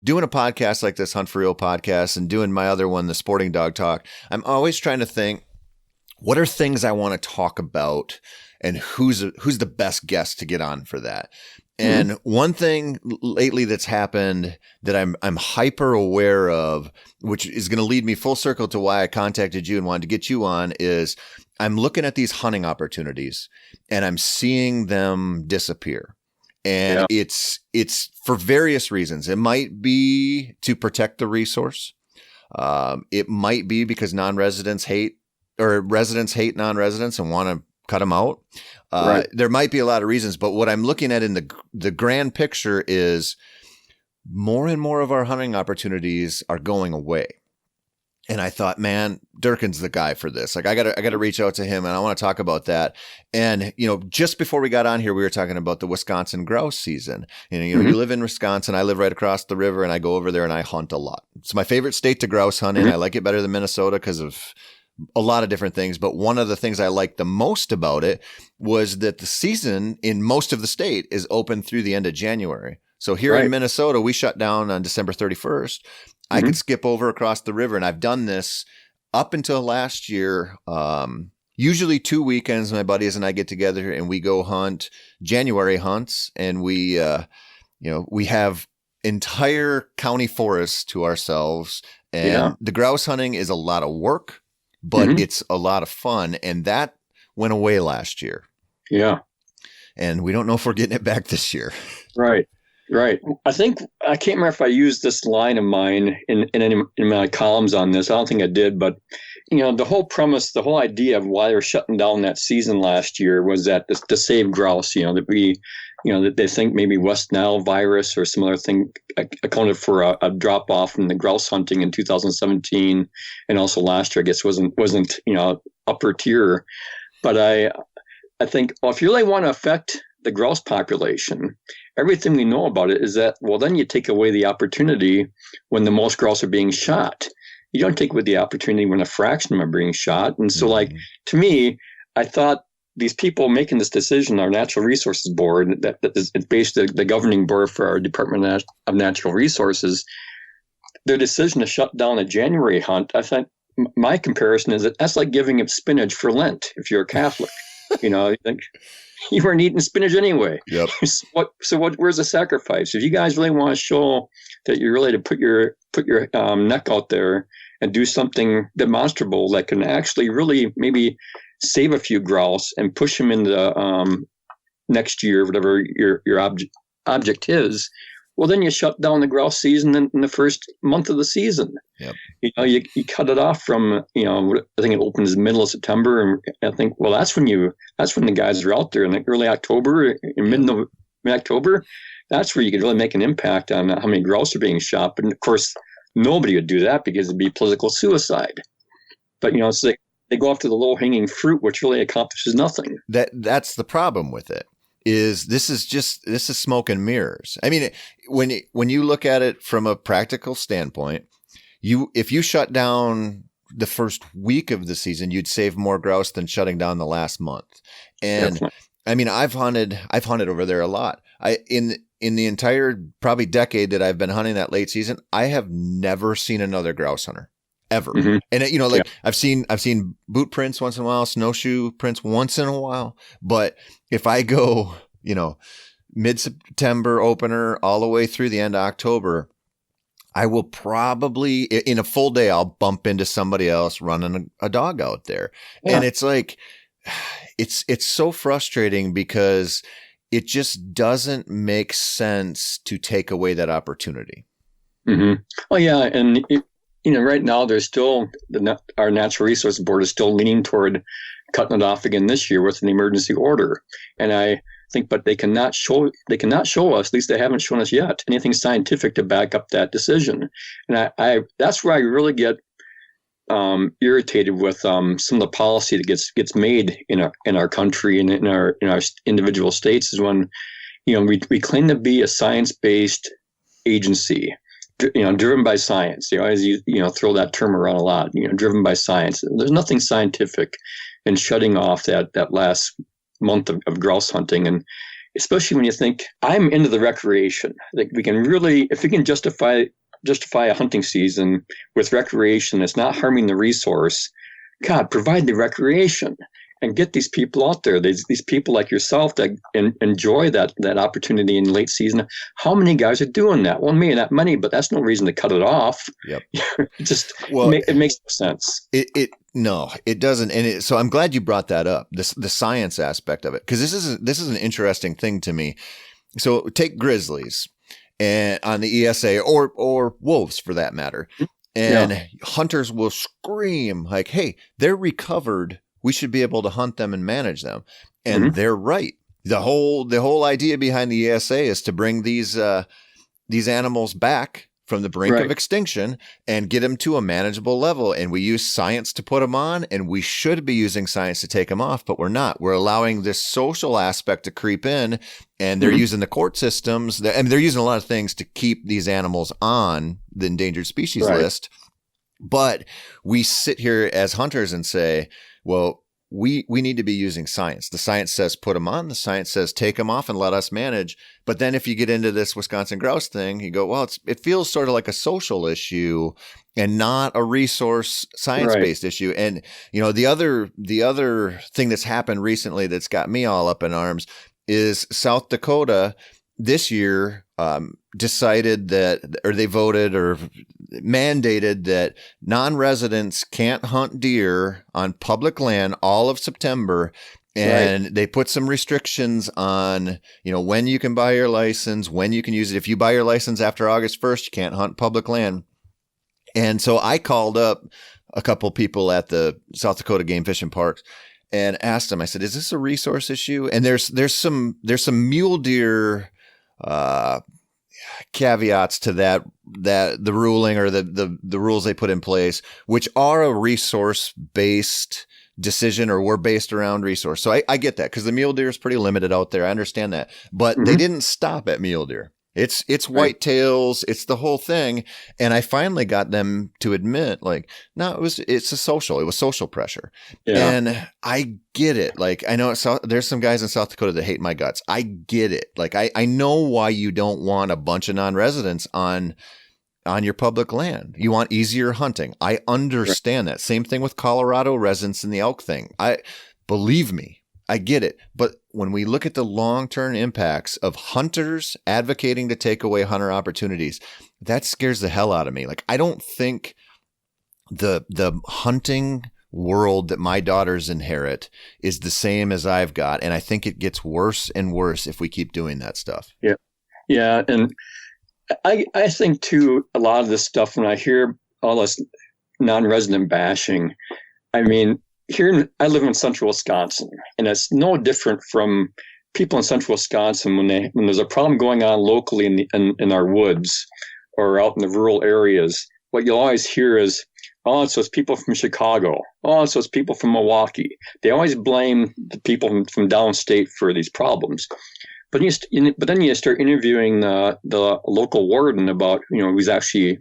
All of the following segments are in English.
doing a podcast like this, Hunt for Real podcast, and doing my other one, the Sporting Dog Talk, I'm always trying to think, what are things I want to talk about, and who's the best guest to get on for that? And one thing lately that's happened that I'm hyper aware of, which is going to lead me full circle to why I contacted you and wanted to get you on, is I'm looking at these hunting opportunities and I'm seeing them disappear. And it's for various reasons. It might be to protect the resource. It might be because residents hate non-residents and want to cut them out. Right. There might be a lot of reasons, but what I'm looking at in the grand picture is more and more of our hunting opportunities are going away. And I thought, man, Durkin's the guy for this. Like, I gotta reach out to him, and I want to talk about that. And, just before we got on here, we were talking about the Wisconsin grouse season. And, you live in Wisconsin. I live right across the river, and I go over there and I hunt a lot. It's my favorite state to grouse hunt in. I like it better than Minnesota because of a lot of different things. But one of the things I liked the most about it was that the season in most of the state is open through the end of January. So here in Minnesota, we shut down on December 31st. I could skip over across the river, and I've done this up until last year. Usually 2 weekends, my buddies and I get together and we go hunt January hunts, and we have entire county forests to ourselves. And the grouse hunting is a lot of work, but it's a lot of fun. And that went away last year. Yeah. And we don't know if we're getting it back this year. Right. Right. I can't remember if I used this line of mine in my columns on this. I don't think I did, but the whole premise, the whole idea of why they're shutting down that season last year was that to save grouse, that they think maybe West Nile virus or some other thing accounted for a drop off in the grouse hunting in 2017, and also last year I guess wasn't upper tier. But I think, well, if you really want to affect the grouse population, everything we know about it is that, well, then you take away the opportunity when the most grouse are being shot. You don't take away the opportunity when a fraction of them are being shot. And so, to me, I thought these people making this decision, our Natural Resources Board, that is basically the governing board for our Department of Natural Resources, their decision to shut down a January hunt, I think my comparison is that's like giving up spinach for Lent if you're a Catholic. You think you weren't eating spinach anyway. Yep. Where's the sacrifice? If you guys really want to show that you're ready to put your neck out there and do something demonstrable that can actually really maybe save a few grouse and push them into next year, whatever your object is, well, then you shut down the grouse season in the first month of the season. Yep. You cut it off from, I think it opens middle of September. And I think, well, that's when the guys are out there in like early October, in mid-October. That's where you could really make an impact on how many grouse are being shot. But of course, nobody would do that because it'd be political suicide. But, it's like they go after the low-hanging fruit, which really accomplishes nothing. That's the problem with it. This is smoke and mirrors. I mean, when you look at it from a practical standpoint, if you shut down the first week of the season, you'd save more grouse than shutting down the last month. And definitely. I mean, I've hunted over there a lot. In the entire probably decade that I've been hunting that late season, I have never seen another grouse hunter. Ever. Mm-hmm. And I've seen boot prints once in a while, snowshoe prints once in a while. But if I go, mid-September opener all the way through the end of October, I will probably in a full day, I'll bump into somebody else running a dog out there. Yeah. And it's like, it's so frustrating because it just doesn't make sense to take away that opportunity. Mm-hmm. Oh yeah. And right now there's still our Natural Resource Board is still leaning toward cutting it off again this year with an emergency order. And I think, but they cannot show us, at least they haven't shown us yet, anything scientific to back up that decision. And I that's where I really get irritated with some of the policy that gets made in our country and in our individual states is when we claim to be a science-based agency. Driven by science, as you throw that term around a lot, driven by science. There's nothing scientific in shutting off that last month of grouse hunting. And, especially when you think I'm into the recreation. Like we can really, if we can justify a hunting season with recreation that's not harming the resource, God, provide the recreation and get these people out there. These people like yourself that enjoy that opportunity in late season. How many guys are doing that? Well, maybe not many, but that's no reason to cut it off. Yep. It makes no sense. No, it doesn't. And so I'm glad you brought that up, the science aspect of it, because this is an interesting thing to me. So take grizzlies and on the ESA or wolves for that matter. And hunters will scream like, hey, they're recovered. We should be able to hunt them and manage them. And they're right. The whole idea behind the ESA is to bring these animals back from the brink of extinction and get them to a manageable level. And we use science to put them on, and we should be using science to take them off, but we're not. We're allowing this social aspect to creep in, and they're using the court systems. They're using a lot of things to keep these animals on the endangered species list. But we sit here as hunters and say, well, we need to be using science. The science says put them on. The science says take them off and let us manage. But then if you get into this Wisconsin grouse thing, you go, well, it feels sort of like a social issue and not a resource science-based issue. And, the other thing that's happened recently that's got me all up in arms is South Dakota this year decided that, or they voted or mandated that non-residents can't hunt deer on public land all of September. And they put some restrictions on, when you can buy your license, when you can use it. If you buy your license after August 1st, you can't hunt public land. And so I called up a couple people at the South Dakota Game Fish and Parks and asked them, I said, is this a resource issue? And there's some mule deer caveats to that the ruling or the rules they put in place, which are a resource based decision or were based around resource. So I get that because the mule deer is pretty limited out there. I understand that, but they didn't stop at mule deer. It's whitetails, it's the whole thing. And I finally got them to admit, like, no, it was social pressure. Yeah. And I get it. Like, I know there's some guys in South Dakota that hate my guts. I get it. Like, I know why you don't want a bunch of non-residents on your public land. You want easier hunting. I understand that. Same thing with Colorado residents and the elk thing. Believe me, I get it. But when we look at the long-term impacts of hunters advocating to take away hunter opportunities, that scares the hell out of me. Like, I don't think the hunting world that my daughters inherit is the same as I've got. And I think it gets worse and worse if we keep doing that stuff. Yeah. Yeah. And I think too, a lot of this stuff, when I hear all this non-resident bashing, I mean, I live in central Wisconsin, and it's no different from people in central Wisconsin when there's a problem going on locally in our woods or out in the rural areas. What you'll always hear is, oh, so it's people from Chicago. Oh, so it's people from Milwaukee. They always blame the people from downstate for these problems. But then you start interviewing the local warden about, who's actually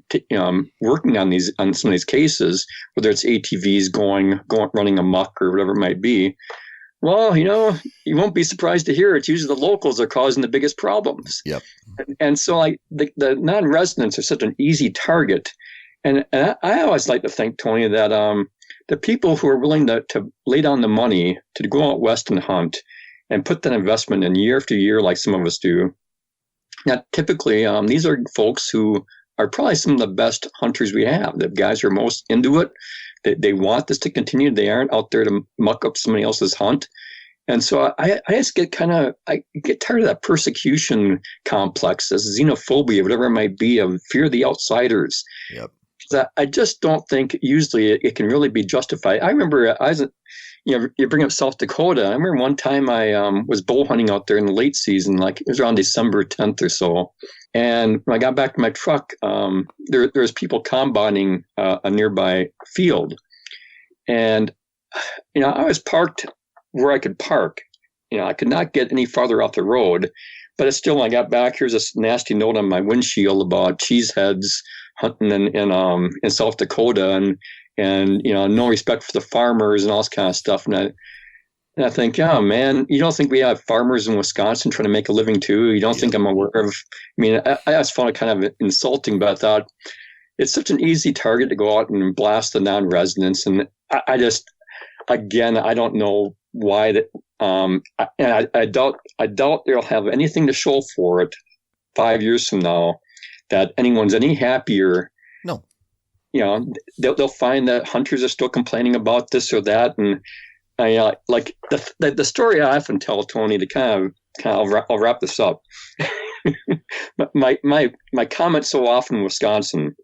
working on some of these cases, whether it's ATVs going running amok or whatever it might be. Well, you won't be surprised to hear it's usually the locals that are causing the biggest problems. Yep. And so the non-residents are such an easy target. And I always like to think, Tony, that the people who are willing to lay down the money to go out west and hunt and put that investment in year after year, like some of us do. Now, typically, these are folks who are probably some of the best hunters we have. The guys who are most into it. They want this to continue. They aren't out there to muck up somebody else's hunt. And so I just get I get tired of that persecution complex, this xenophobia, whatever it might be, of fear of the outsiders. Yep. I just don't think usually it can really be justified. I remember you bring up South Dakota. I remember one time I was bow hunting out there in the late season, like it was around December 10th or so. And when I got back to my truck, there was people combining a nearby field. And, I was parked where I could park. I could not get any farther off the road. But it's still, when I got back, here's this nasty note on my windshield about cheeseheads hunting in South Dakota and no respect for the farmers and all this kind of stuff. And And I think, oh man, you don't think we have farmers in Wisconsin trying to make a living too? You don't think Yep. I'm aware of? I mean, I just found it kind of insulting, but I thought it's such an easy target to go out and blast the non-residents, and I just, again, I don't know why that. And I doubt they'll have anything to show for it 5 years from now that anyone's any happier. No. They'll find that hunters are still complaining about this or that, and I like the story I often tell Tony to I'll wrap this up. my comment so often in Wisconsin,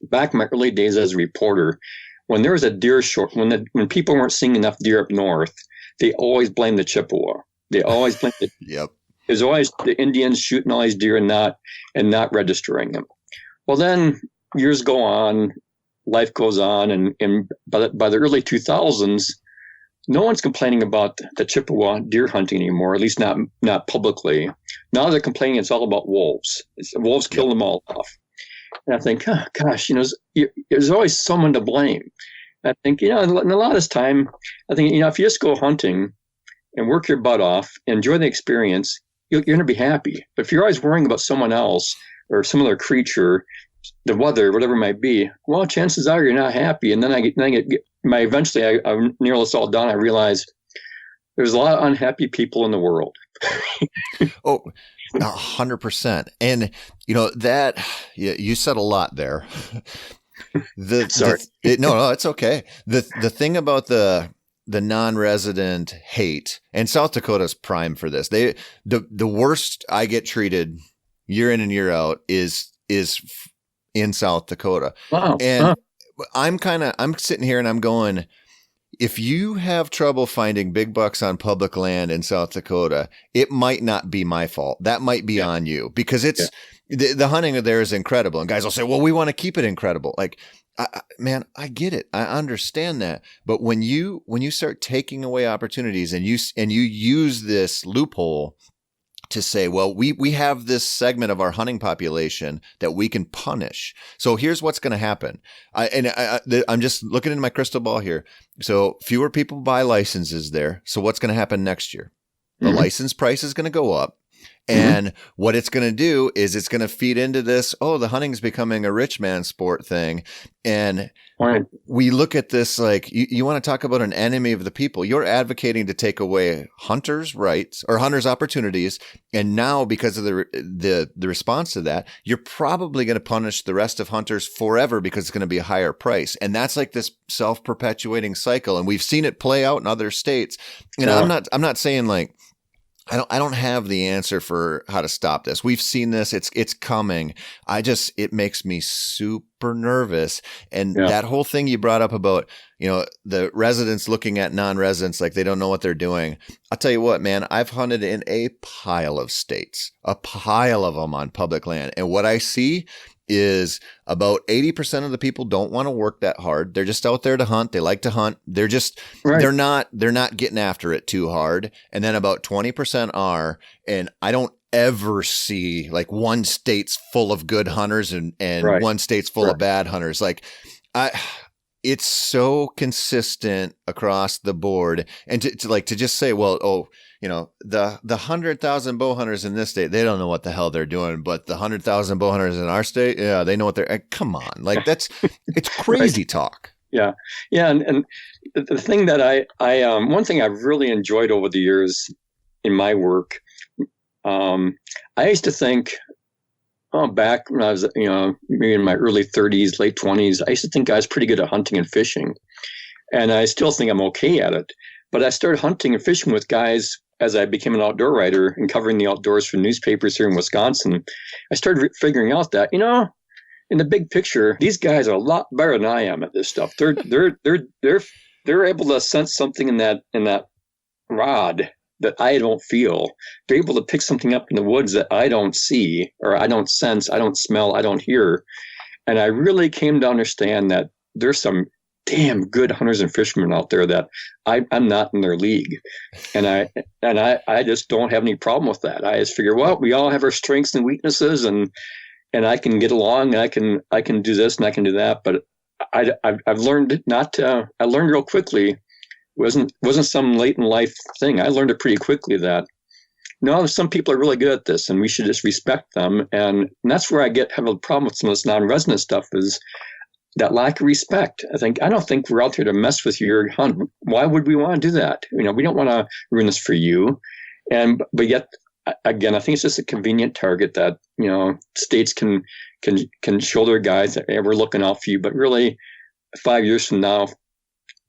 back in my early days as a reporter, when there was a deer short, when people weren't seeing enough deer up north, they always blamed the Chippewa. They always blamed it. Yep. There's always the Indians shooting all these deer and not registering them. Well, then years go on, life goes on, and by the early 2000s, no one's complaining about the Chippewa deer hunting anymore, at least not publicly. Now they're complaining it's all about wolves. Wolves killed them all off. And I think, oh, gosh, there's always someone to blame. I think, in a lot of this time, I think, if you just go hunting and work your butt off, enjoy the experience, you're going to be happy. But if you're always worrying about someone else or some other creature, the weather, whatever it might be, well, chances are you're not happy. And then eventually, I narrow this all down. I realize there's a lot of unhappy people in the world. Oh, 100%. And that you said a lot there. Sorry. No, it's okay. The thing about the non-resident hate, and South Dakota's prime for this. The worst I get treated year in and year out is in South Dakota. Wow. And I'm sitting here and I'm going, if you have trouble finding big bucks on public land in South Dakota, it might not be my fault. That might be on you, because it's the hunting there is incredible. And guys will say, well, we want to keep it incredible. Like, man, I get it. I understand that. But when you start taking away opportunities and you use this loophole to say, well, we have this segment of our hunting population that we can punish. So here's what's going to happen. I'm just looking into my crystal ball here. So fewer people buy licenses there. So what's going to happen next year? The license price is going to go up. And what it's going to do is it's going to feed into this, the hunting's becoming a rich man sport thing. And we look at this like, you want to talk about an enemy of the people. You're advocating to take away hunters' rights or hunters' opportunities. And now, because of the response to that, you're probably going to punish the rest of hunters forever because it's going to be a higher price. And that's like this self-perpetuating cycle. And we've seen it play out in other states. And I'm not saying like, I don't have the answer for how to stop this. We've seen this. It's coming. It makes me super nervous. And that whole thing you brought up about, the residents looking at non-residents like they don't know what they're doing. I'll tell you what, man, I've hunted in a pile of states, a pile of them on public land. And what I see is about 80% of the people don't want to work that hard. They're just out there to hunt. They like to hunt. They're just, they're not getting after it too hard. And then about 20% are, and I don't ever see like one state's full of good hunters and one state's full of bad hunters. Like it's so consistent across the board. And to just say, well, the 100,000 bow hunters in this state, they don't know what the hell they're doing, but the 100,000 bow hunters in our state, yeah, they know what they're, come on. Like it's crazy talk. Yeah. Yeah. And the thing that one thing I've really enjoyed over the years in my work, I used to think, back when I was, maybe in my early 30s, late 20s, I used to think I was pretty good at hunting and fishing. And I still think I'm okay at it. But I started hunting and fishing with guys as I became an outdoor writer and covering the outdoors for newspapers here in Wisconsin. I started figuring out that, in the big picture, these guys are a lot better than I am at this stuff. They're able to sense something in that rod that I don't feel. They're able to pick something up in the woods that I don't see, or I don't sense, I don't smell, I don't hear. And I really came to understand that there's some damn good hunters and fishermen out there that I'm not in their league. And I just don't have any problem with that. I just figure, well, we all have our strengths and weaknesses, and I can get along, and I can do this and I can do that. But I've learned not to. I learned real quickly Wasn't some late in life thing. I learned it pretty quickly that no, some people are really good at this, and we should just respect them. And that's where have a problem with some of this non-resident stuff is that lack of respect. I don't think we're out here to mess with your hunt. Why would we want to do that? We don't want to ruin this for you. But yet, again, I think it's just a convenient target that states can show their guys that, hey, we're looking out for you. But really, 5 years from now,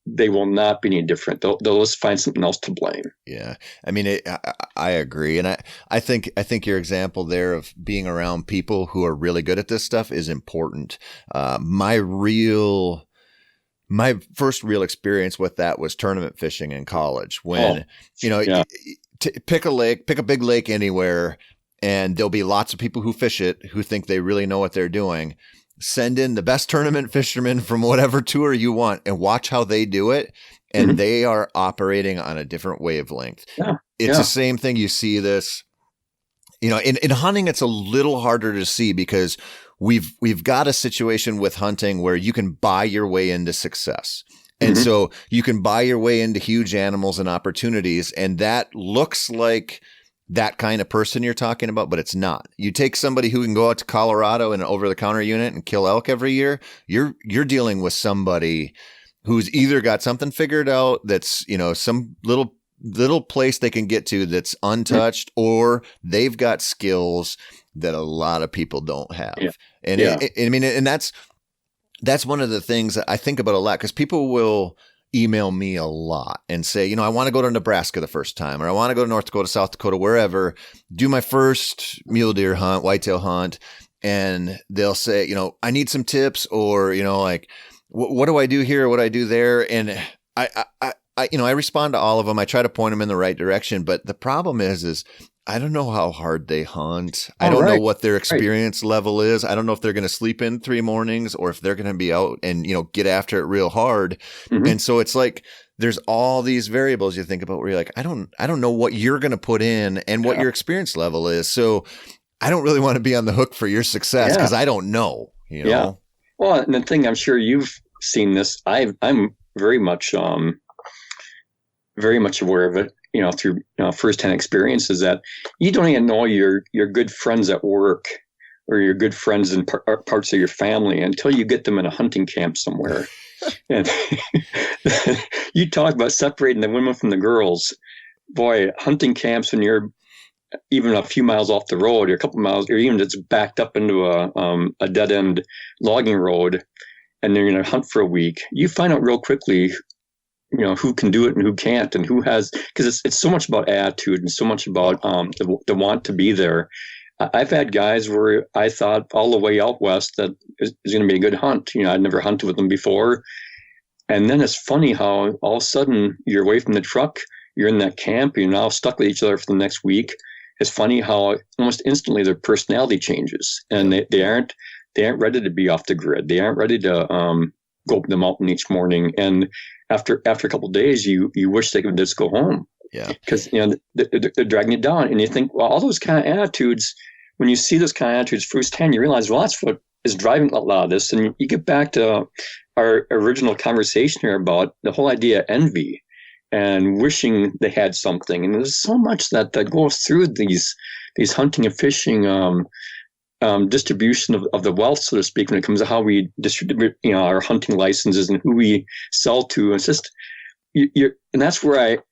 they will not be any different. They'll just find something else to blame. Yeah. I mean, I agree. And I think your example there of being around people who are really good at this stuff is important. My first real experience with that was tournament fishing in college when, pick a big lake anywhere, and there'll be lots of people who fish it who think they really know what they're doing. Send in the best tournament fishermen from whatever tour you want and watch how they do it. And they are operating on a different wavelength. Yeah. It's the same thing. You see this, in hunting, it's a little harder to see because we've got a situation with hunting where you can buy your way into success. And so you can buy your way into huge animals and opportunities. And that looks like that kind of person you're talking about, but it's not. You take somebody who can go out to Colorado in an over-the-counter unit and kill elk every year. You're dealing with somebody who's either got something figured out that's, some little place they can get to that's untouched, or they've got skills that a lot of people don't have. Yeah. And and that's one of the things that I think about a lot, because people will email me a lot and say, I want to go to Nebraska the first time, or I want to go to North Dakota, South Dakota, wherever, do my first mule deer hunt, whitetail hunt. And they'll say, I need some tips, or, what do I do here? What do I do there? And I respond to all of them. I try to point them in the right direction. But the problem is I don't know how hard they hunt. I don't know what their experience level is. I don't know if they're going to sleep in 3 mornings or if they're going to be out and, get after it real hard. And so it's like, there's all these variables you think about where you're like, I don't know what you're going to put in and what your experience level is. So I don't really want to be on the hook for your success because I don't know, Yeah. Well, and the thing, I'm sure you've seen this. I'm very much aware of it, through firsthand experiences, that you don't even know your good friends at work or your good friends in parts of your family until you get them in a hunting camp somewhere. And you talk about separating the women from the girls. Boy, hunting camps when you're even a few miles off the road, or a couple miles, or even it's backed up into a dead end logging road, and they're going to hunt for a week. You find out real quickly who can do it and who can't, and who has, because it's so much about attitude and so much about the want to be there. I've had guys where I thought all the way out west that is going to be a good hunt. I'd never hunted with them before. And then it's funny how all of a sudden you're away from the truck, you're in that camp, you're now stuck with each other for the next week. It's funny how almost instantly their personality changes, and they aren't ready to be off the grid. They aren't ready to go up the mountain each morning. And after a couple of days, you wish they could just go home. Yeah, because they're dragging you down, and you think, well, all those kind of attitudes. When you see those kind of attitudes firsthand, you realize, well, that's what is driving a lot of this. And you get back to our original conversation here about the whole idea of envy and wishing they had something. And there's so much that goes through these hunting and fishing distribution of the wealth, so to speak, when it comes to how we distribute our hunting licenses and who we sell to. It's just and that's where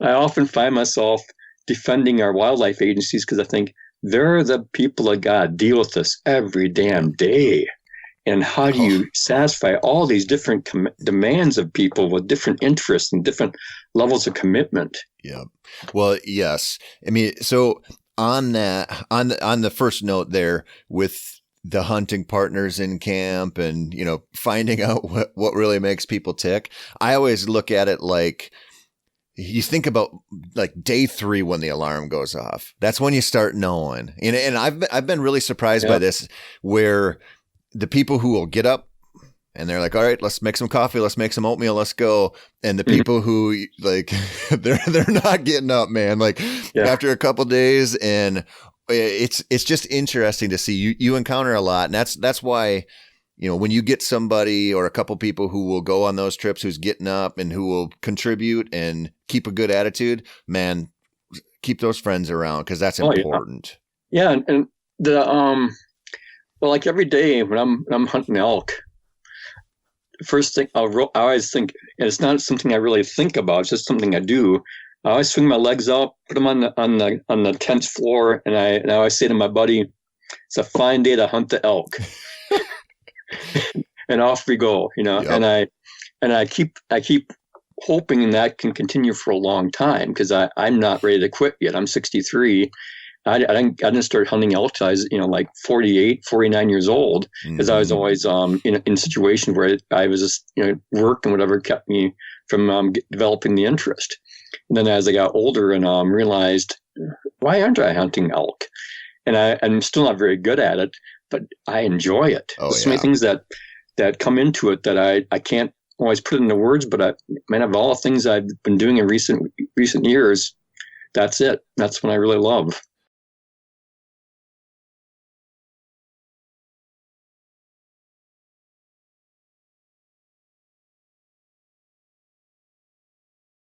I often find myself defending our wildlife agencies, because I think they're the people that got to deal with this every damn day. And how do you satisfy all these different demands of people with different interests and different levels of commitment? Yeah. Well, yes. I mean, so on that, on the first note there with the hunting partners in camp and, finding out what really makes people tick, I always look at it like, you think about like day 3 when the alarm goes off. That's when you start knowing. And I've been really surprised by this, where the people who will get up and they're like, all right, let's make some coffee, let's make some oatmeal, let's go. And the people who like they're not getting up, man. Like after a couple days, and it's just interesting to see. You encounter a lot, and that's why when you get somebody or a couple people who will go on those trips, who's getting up and who will contribute and keep a good attitude, man, keep those friends around because that's important. Yeah. And the, well, like every day when I'm hunting elk, first thing I always think, and it's not something I really think about, it's just something I do. I always swing my legs up, put them on the tent's floor, and I always say to my buddy, "It's a fine day to hunt the elk," and off we go. Yep. And I keep hoping that can continue for a long time because I'm not ready to quit yet. I'm 63. I didn't start hunting elk till I was, like 48, 49 years old, because I was always in a situation where I was just, work and whatever kept me from developing the interest. And then as I got older and realized, why aren't I hunting elk? And I'm still not very good at it, but I enjoy it. There's so many things that come into it that I can't always put into words, but of all the things I've been doing in recent years, that's it. That's what I really love.